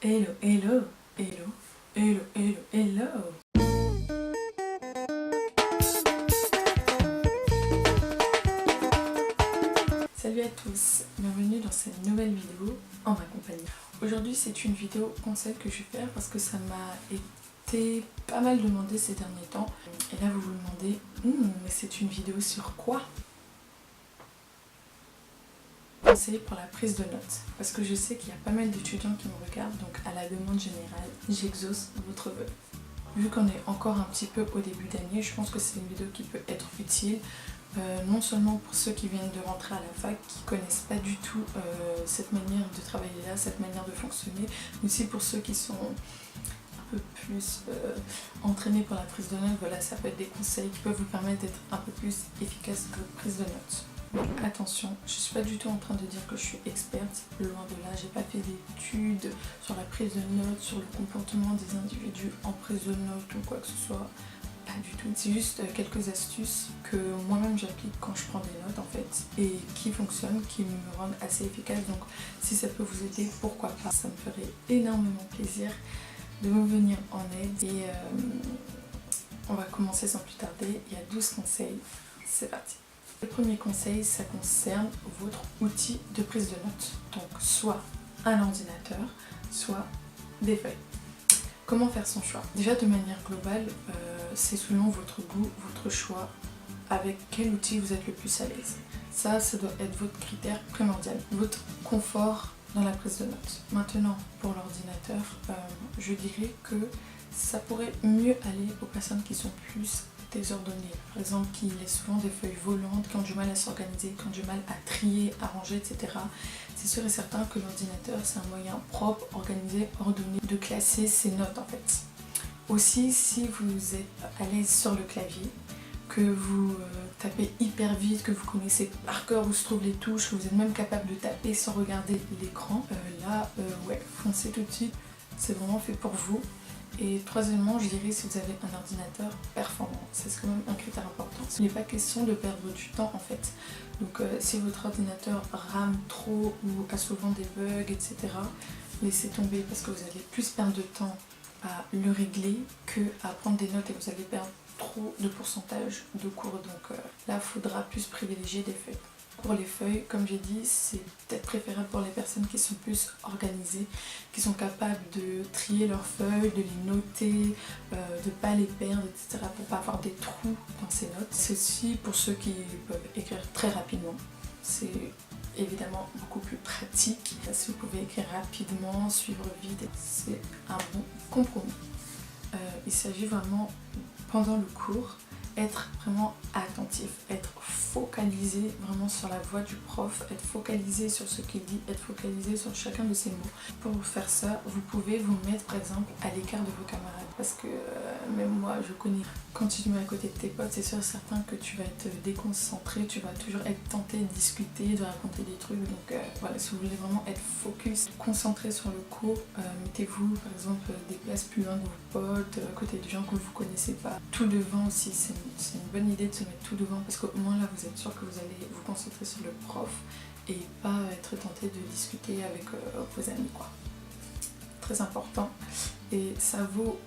Hello, hello, hello, hello, hello, hello. Salut à tous, bienvenue dans cette nouvelle vidéo en ma compagnie. Aujourd'hui c'est une vidéo conseil que je vais faire parce que ça m'a été pas mal demandé ces derniers temps. Et là vous vous demandez, mais c'est une vidéo sur quoi? Conseil pour la prise de notes, parce que je sais qu'il y a pas mal d'étudiants qui me regardent, donc à la demande générale, j'exauce votre vœu. Vu qu'on est encore un petit peu au début d'année, je pense que c'est une vidéo qui peut être utile, non seulement pour ceux qui viennent de rentrer à la fac, qui connaissent pas du tout cette manière de travailler là, cette manière de fonctionner, mais aussi pour ceux qui sont un peu plus entraînés pour la prise de notes. Voilà, ça peut être des conseils qui peuvent vous permettre d'être un peu plus efficace dans votre prise de notes. Donc attention, je suis pas du tout en train de dire que je suis experte, loin de là, j'ai pas fait d'études sur la prise de notes, sur le comportement des individus en prise de notes ou quoi que ce soit, pas du tout. C'est juste quelques astuces que moi-même j'applique quand je prends des notes en fait, et qui fonctionnent, qui me rendent assez efficace, donc si ça peut vous aider, pourquoi pas. Ça me ferait énormément plaisir de vous venir en aide et on va commencer sans plus tarder. Il y a 12 conseils, c'est parti. Le premier conseil, ça concerne votre outil de prise de notes. Donc soit un ordinateur, soit des feuilles. Comment faire son choix? Déjà de manière globale, c'est selon votre goût, votre choix, avec quel outil vous êtes le plus à l'aise. Ça doit être votre critère primordial, votre confort dans la prise de notes. Maintenant, pour l'ordinateur, je dirais que ça pourrait mieux aller aux personnes qui sont plus désordonnées, par exemple qui laissent souvent des feuilles volantes, qui ont du mal à s'organiser, qui ont du mal à trier, à ranger, etc. C'est sûr et certain que l'ordinateur c'est un moyen propre, organisé, ordonné de classer ses notes en fait. Aussi, si vous êtes à l'aise sur le clavier, que vous tapez hyper vite, que vous connaissez par cœur où se trouvent les touches, que vous êtes même capable de taper sans regarder l'écran, ouais, foncez tout de suite, c'est vraiment fait pour vous. Et troisièmement, je dirais si vous avez un ordinateur performant, c'est quand même un critère important. Il n'est pas question de perdre du temps en fait. Donc si votre ordinateur rame trop ou a souvent des bugs, etc., laissez tomber parce que vous allez plus perdre de temps à le régler que à prendre des notes et vous allez perdre trop de pourcentage de cours. Donc là, il faudra plus privilégier des feuilles. Pour les feuilles, comme j'ai dit, c'est peut-être préférable pour les personnes qui sont plus organisées, qui sont capables de trier leurs feuilles, de les noter, de ne pas les perdre, etc. pour ne pas avoir des trous dans ces notes. C'est aussi pour ceux qui peuvent écrire très rapidement. C'est évidemment beaucoup plus pratique. Si vous pouvez écrire rapidement, suivre vite, c'est un bon compromis. Il s'agit vraiment, pendant le cours, être vraiment attentif, être focalisé vraiment sur la voix du prof, être focalisé sur ce qu'il dit, être focalisé sur chacun de ses mots. Pour faire ça, vous pouvez vous mettre par exemple à l'écart de vos camarades, parce que même moi je connais, quand tu te mets à côté de tes potes, c'est sûr et certain que tu vas être déconcentré, tu vas toujours être tenté de discuter, de raconter des trucs. Donc voilà, si vous voulez vraiment être focus, concentré sur le cours, mettez-vous par exemple des places plus loin de vos potes, à côté de gens que vous connaissez pas. Tout devant aussi, c'est une bonne idée de se mettre tout devant parce qu'au moins là vous êtes sûr que vous allez vous concentrer sur le prof et pas être tenté de discuter avec vos amis quoi. Très important, et ça vaut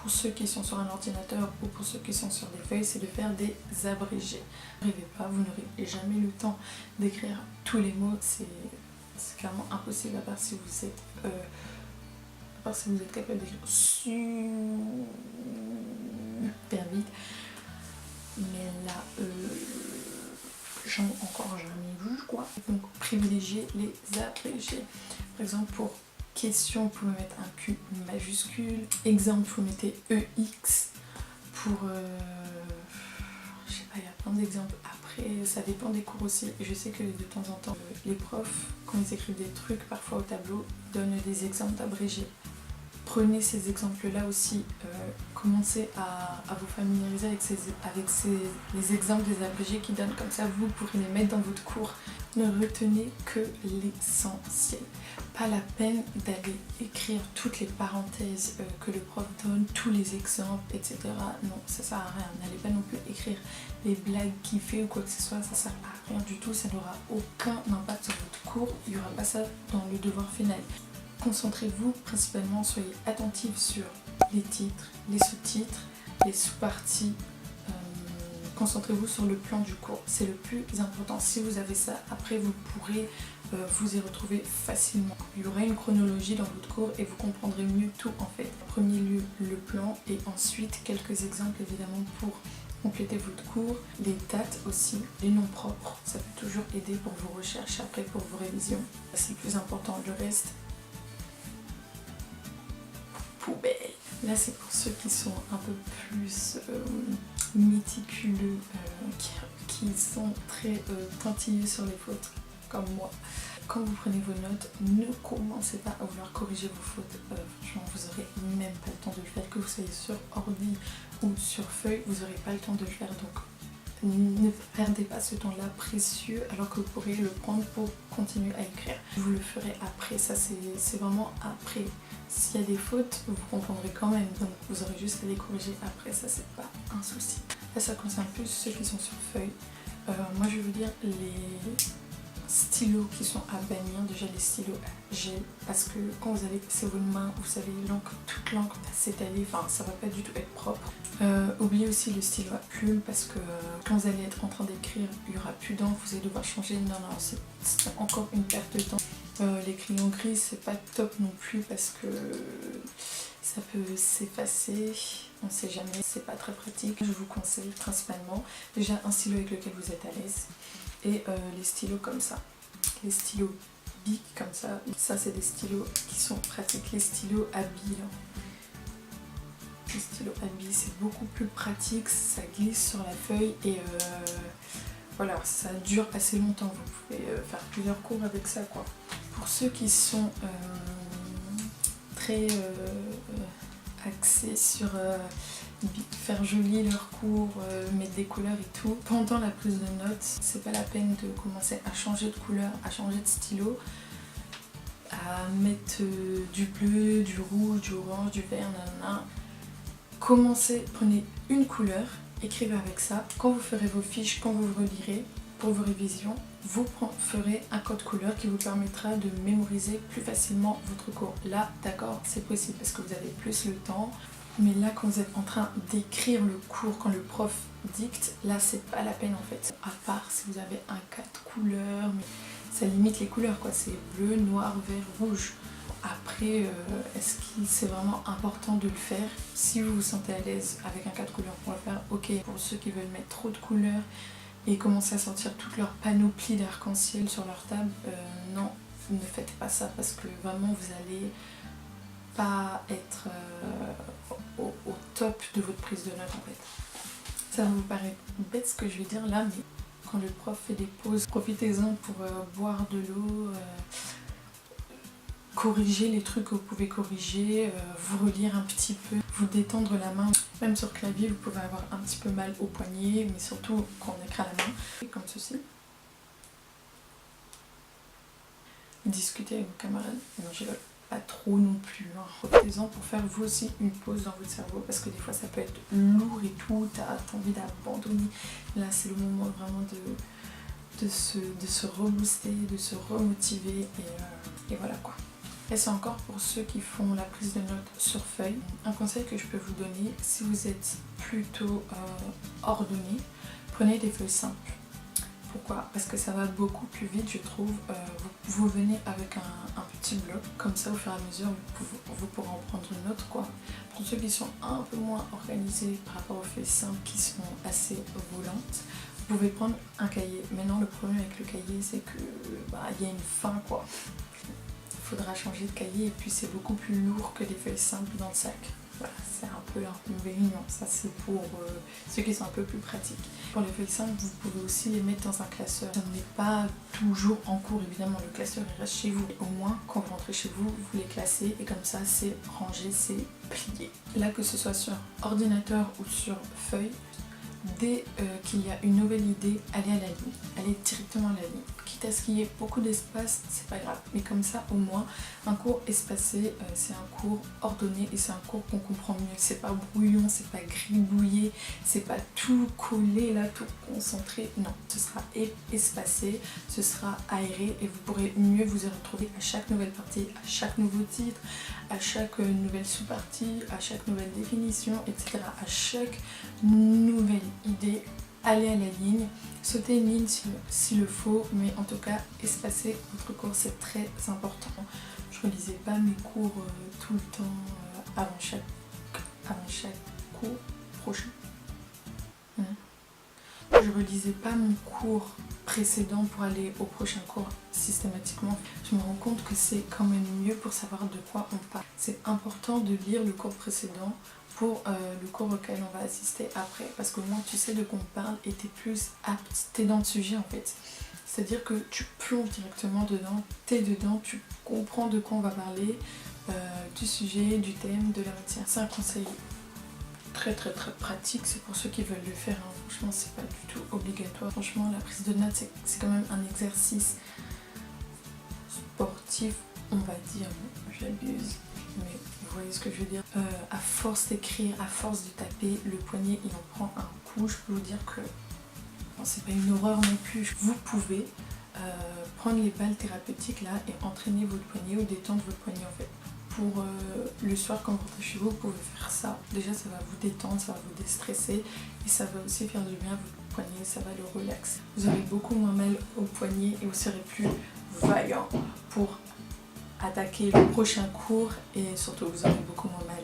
pour ceux qui sont sur un ordinateur ou pour ceux qui sont sur des feuilles, c'est de faire des abrégés. N'arrivez pas, vous n'aurez jamais le temps d'écrire tous les mots, c'est clairement impossible à part si vous êtes capable d'écrire super vite. Mais là, encore jamais vu quoi. Donc privilégiez les abrégés. Par exemple pour question, vous pouvez mettre un Q majuscule. Exemple, vous mettez EX. Pour je sais pas, il y a plein d'exemples. Après, ça dépend des cours aussi. Je sais que de temps en temps, les profs, quand ils écrivent des trucs, parfois au tableau, donnent des exemples d'abrégés. Prenez ces exemples-là aussi, commencez à vous familiariser avec les exemples des abrégés qui donnent, comme ça vous pourrez les mettre dans votre cours. Ne retenez que l'essentiel. Pas la peine d'aller écrire toutes les parenthèses que le prof donne, tous les exemples, etc. Non, ça sert à rien. N'allez pas non plus écrire les blagues qu'il fait ou quoi que ce soit, ça sert à rien du tout, ça n'aura aucun impact sur votre cours, il n'y aura pas ça dans le devoir final. Concentrez-vous principalement, soyez attentifs sur les titres, les sous-titres, les sous-parties. Concentrez-vous sur le plan du cours, c'est le plus important. Si vous avez ça, après vous pourrez vous y retrouver facilement. Il y aura une chronologie dans votre cours et vous comprendrez mieux tout en fait. En premier lieu, le plan et ensuite quelques exemples évidemment pour compléter votre cours. Les dates aussi, les noms propres, ça peut toujours aider pour vos recherches, après pour vos révisions. C'est le plus important, le reste, poubelle. Là c'est pour ceux qui sont un peu plus méticuleux, qui sont très pointilleux sur les fautes, comme moi. Quand vous prenez vos notes, ne commencez pas à vouloir corriger vos fautes. Franchement, vous n'aurez même pas le temps de le faire. Que vous soyez sur ordi ou sur feuille, vous n'aurez pas le temps de le faire. Donc, ne perdez pas ce temps-là précieux alors que vous pourrez le prendre pour continuer à écrire. Vous le ferez après, ça c'est vraiment après. S'il y a des fautes, vous comprendrez quand même. Donc, vous aurez juste à les corriger après, ça c'est pas un souci. Là, ça concerne plus ceux qui sont sur feuille. Moi, je vais vous dire les stylos qui sont à bannir, déjà les stylos à gel, parce que quand vous allez passer vos mains, vous savez, toute l'encre va s'étaler, enfin ça va pas du tout être propre. Oubliez aussi le stylo à plume, parce que quand vous allez être en train d'écrire, il n'y aura plus d'encre, vous allez devoir changer. Non, c'est encore une perte de temps. Les crayons gris, c'est pas top non plus, parce que ça peut s'effacer, on sait jamais, c'est pas très pratique. Je vous conseille principalement déjà un stylo avec lequel vous êtes à l'aise. Et les stylos comme ça, les stylos Bic comme ça c'est des stylos qui sont pratiques. Les stylos à billes, les stylos à billes c'est beaucoup plus pratique, ça glisse sur la feuille et voilà, ça dure assez longtemps, vous pouvez faire plusieurs cours avec ça quoi. Pour ceux qui sont très axés sur faire joli leur cours, mettre des couleurs et tout. Pendant la prise de notes, c'est pas la peine de commencer à changer de couleur, à changer de stylo, à mettre du bleu, du rouge, du orange, du vert, nanana. Commencez, prenez une couleur, écrivez avec ça. Quand vous ferez vos fiches, quand vous relirez pour vos révisions, vous ferez un code couleur qui vous permettra de mémoriser plus facilement votre cours. Là, d'accord, c'est possible parce que vous avez plus le temps. Mais là, quand vous êtes en train d'écrire le cours, quand le prof dicte, là, c'est pas la peine en fait. À part si vous avez un 4 couleurs, mais ça limite les couleurs quoi. C'est bleu, noir, vert, rouge. Après, est-ce que c'est vraiment important de le faire? Si vous vous sentez à l'aise avec un 4 couleurs pour le faire, ok. Pour ceux qui veulent mettre trop de couleurs et commencer à sortir toute leur panoplie d'arc-en-ciel sur leur table, non, ne faites pas ça parce que vraiment vous allez pas être au top de votre prise de notes en fait. Ça va vous paraître bête ce que je vais dire là, mais quand le prof fait des pauses, profitez-en pour boire de l'eau, corriger les trucs que vous pouvez corriger, vous relire un petit peu, vous détendre la main. Même sur clavier, vous pouvez avoir un petit peu mal au poignet, mais surtout quand on écrit à la main, comme ceci. Discutez avec vos camarades, non je rigole. Pas trop non plus, hein. Profitez-en pour faire vous aussi une pause dans votre cerveau parce que des fois ça peut être lourd et tout, t'as envie d'abandonner. Là c'est le moment vraiment de se rebooster, de se remotiver et voilà quoi. Et c'est encore pour ceux qui font la prise de notes sur feuille. Un conseil que je peux vous donner, si vous êtes plutôt ordonné, prenez des feuilles simples. Pourquoi? Parce que ça va beaucoup plus vite je trouve. Vous venez avec un petit bloc, comme ça au fur et à mesure vous pourrez en prendre une autre quoi. Pour ceux qui sont un peu moins organisés par rapport aux feuilles simples qui sont assez volantes, vous pouvez prendre un cahier. Maintenant le problème avec le cahier c'est que y a une fin quoi. Il faudra changer de cahier et puis c'est beaucoup plus lourd que des feuilles simples dans le sac. Voilà, c'est un peu l'inconvénient, ça c'est pour ceux qui sont un peu plus pratiques. Pour les feuilles simples, vous pouvez aussi les mettre dans un classeur. Ça n'est pas toujours en cours, évidemment, le classeur il reste chez vous. Au moins, quand vous rentrez chez vous, vous les classez et comme ça c'est rangé, c'est plié. Là, que ce soit sur ordinateur ou sur feuille, dès qu'il y a une nouvelle idée, allez à la ligne. aller directement à la ligne. Quitte à ce qu'il y ait beaucoup d'espace, c'est pas grave. Mais comme ça, au moins, un cours espacé, c'est un cours ordonné et c'est un cours qu'on comprend mieux. C'est pas brouillon, c'est pas gribouillé, c'est pas tout collé là, tout concentré. Non, ce sera espacé, ce sera aéré et vous pourrez mieux vous y retrouver à chaque nouvelle partie, à chaque nouveau titre, à chaque nouvelle sous-partie, à chaque nouvelle définition, etc. À chaque nouvelle idée. Allez à la ligne, sautez une ligne s'il le faut, mais en tout cas, espacer votre cours, c'est très important. Je ne relisais pas mes cours tout le temps avant chaque cours prochain. Je relisais pas mon cours précédent pour aller au prochain cours systématiquement. Je me rends compte que c'est quand même mieux pour savoir de quoi on parle. C'est important de lire le cours précédent pour le cours auquel on va assister après, parce qu'au moins tu sais de quoi on parle et t'es plus apte, t'es dans le sujet en fait. C'est-à-dire que tu plonges directement dedans, t'es dedans, tu comprends de quoi on va parler, du sujet, du thème, de la matière. C'est un conseil très pratique, c'est pour ceux qui veulent le faire, hein. Franchement c'est pas du tout obligatoire. Franchement la prise de notes c'est quand même un exercice sportif, on va dire, j'abuse, mais vous voyez ce que je veux dire. À force d'écrire, à force de taper, le poignet il en prend un coup. Je peux vous dire que c'est pas une horreur non plus. Vous pouvez prendre les balles thérapeutiques là et entraîner votre poignet ou détendre votre poignet en fait. Pour le soir quand vous rentrez chez vous, vous pouvez faire ça. Déjà ça va vous détendre, ça va vous déstresser et ça va aussi faire du bien à votre poignet, ça va le relaxer. Vous aurez beaucoup moins mal au poignet et vous serez plus vaillant pour attaquer le prochain cours et surtout vous aurez beaucoup moins mal.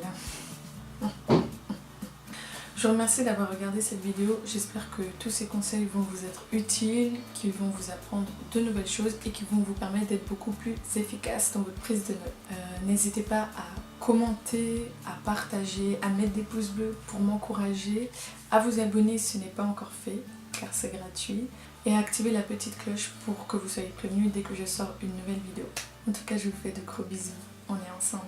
Je vous remercie d'avoir regardé cette vidéo, j'espère que tous ces conseils vont vous être utiles, qu'ils vont vous apprendre de nouvelles choses et qui vont vous permettre d'être beaucoup plus efficace dans votre prise de notes. N'hésitez pas à commenter, à partager, à mettre des pouces bleus pour m'encourager, à vous abonner si ce n'est pas encore fait car c'est gratuit et à activer la petite cloche pour que vous soyez prévenus dès que je sors une nouvelle vidéo. En tout cas je vous fais de gros bisous, on est ensemble.